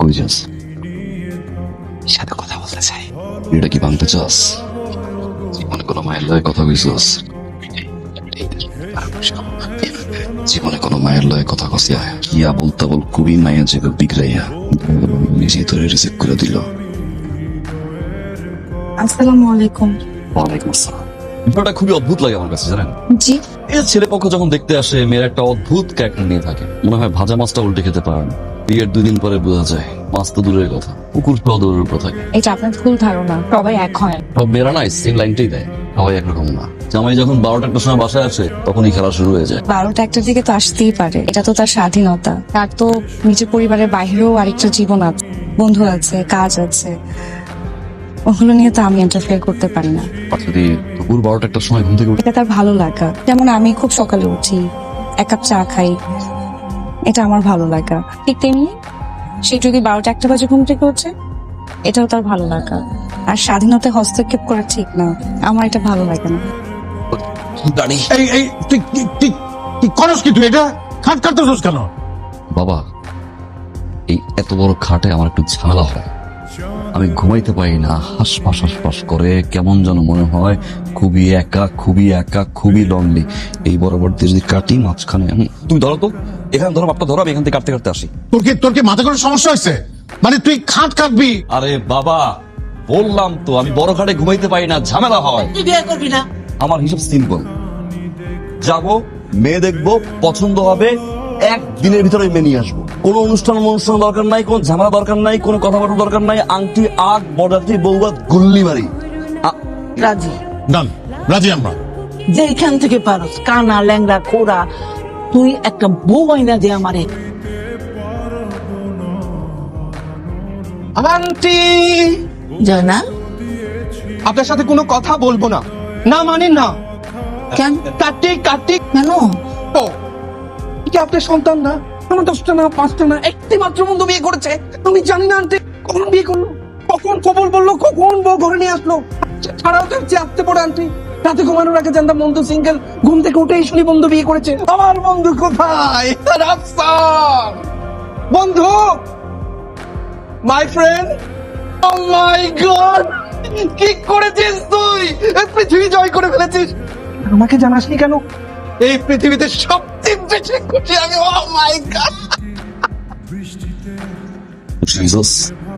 কই যাস? সাথে কথা বলতে চাই। এটা কি ভাঙতে চাস? জীবনে কোনো মায়ের লয়ে কথা কইছস? জীবনে কোনো মায়ের লয়ে কথা কইয়া কি আবল তাবল খুবই মায়ের জায়গা বিগড়াইয়া নিজে তোরে রিসিভ করে দিল। আসসালামু আলাইকুম। ওয়ালাইকুম আসসালাম। ব্যাপারটা খুবই অদ্ভুত লাগে আমার কাছে, জানেন? জি। এই ছেলে পক্ষ যখন দেখতে আসে, মেয়ের একটা অদ্ভুত ক্যারেক্টার নিয়ে থাকে। মনে হয় ভাজা মাছটা উল্টে খেতে পারে না। বিয়ের 2 দিন পরে বোঝা যায় মাছ তো দূরের কথা, পুকুর দূরের উপর থাকে। এটা আপনার ভুল ধারণা, সবাই এক হয়। সব মেয়েরা না সেম লাইনটাই দেয়, সবাই একরকম না। জামাই যখন 12টার সময় বাসায় আসে তখনই খেলা শুরু হয়ে যায়। 12টা একটার দিকে তো আসতেই পারে, এটা তো তার স্বাধীনতা। তার তো নিজের পরিবারের বাইরেও আরেকটা জীবন আছে, বন্ধু আছে, কাজ আছে, ওগুলো নিয়ে তো আমি ইন্টারফেয়ার করতে পারি না। যদি দুপুর 12টার সময় ঘুম থেকে উঠে এটা তার ভালো লাগা। যেমন আমি খুব সকালে উঠি, 1 কাপ চা খাই, এটা আমার ভালো লাগা। ঠিক তেমনি সে যদি 12টা 1টা বাজে ঘুম থেকে উঠছে, এটাও তার ভালো লাগা। আর স্বাধীনতায় হস্তক্ষেপ করা ঠিক না, আমার এটা ভালো লাগে না। দাঁড়ি। এই তুই করস কি? তুই এটা খাট কাটতেছস কেন? বাবা, এই এত বড় খাটে আমার একটু ঝামেলা হয়, আমি ঘুমাইতে পারি না। হাসপাস করে কেমন যেন মনে হয় খুবই একা, খুবই লনলি। এই বরাবর দিয়ে যদি কাটি মাঝখানে তুমি ধরো তো, এখানে ধরো, মাপটা ধরো, আমি এখান থেকে কাটতে আসি। তোর কি মাথা কোনো সমস্যা হয়েছে? মানে তুই খাট কাটবি? আরে বাবা, বললাম তো আমি বড় খাটে ঘুমাইতে পারি না, ঝামেলা হয়। তুই বিয়ে করবি না? আমার হিসাব সিম্পল, যাবো, মেয়ে দেখবো, পছন্দ হবে, 1 দিনের ভিতরে মেয়ে নিয়ে আসবো। কোনো অনুষ্ঠান দরকার নাই, কোনো ঝামেলা দরকার নাই, কোনো কথাবার্তা দরকার নাই। আংটি আগ বর্ডারটি বউবাদ গুল্লি মারি। রাজি? ডান, রাজি আমরা। যেখান থেকে পারস, কানা ল্যাংড়া খোড়া, তুই একটা বউ আইনা দে আমারে। আন্টি, জানা আপনার সাথে কোনো কথা বলবো না। না মানে না। কেন? কার্তিক কেন? ও, কি আপনার সন্তান না? আমার 10টা না 5টা না, একটি মাত্র বন্ধু বিয়ে করেছে। আমি জানি না আন্টি কখন বিয়ে করলো, কখন কবল বললো, কখন বউ ঘরে নিয়ে আসলো। ছাড়াও তো যে আসতে পড়ে আন্টি, রাতে ঘুমানোর আগে জানতাম বন্ধু সিঙ্গেল, ঘুম থেকে উঠেই শুনি বন্ধু বিয়ে করেছে। আমার বন্ধু কোথায়? রাফসান বন্ধু, my friend, O my god, কি করেছিস তুই? এই পৃথিবী জয় করে ফেলেছিস। আমাকে জানাসনি কেন? এই পৃথিবীতে সবচেয়ে বেশি খুশি আমি। ও মাই গড। Jesus.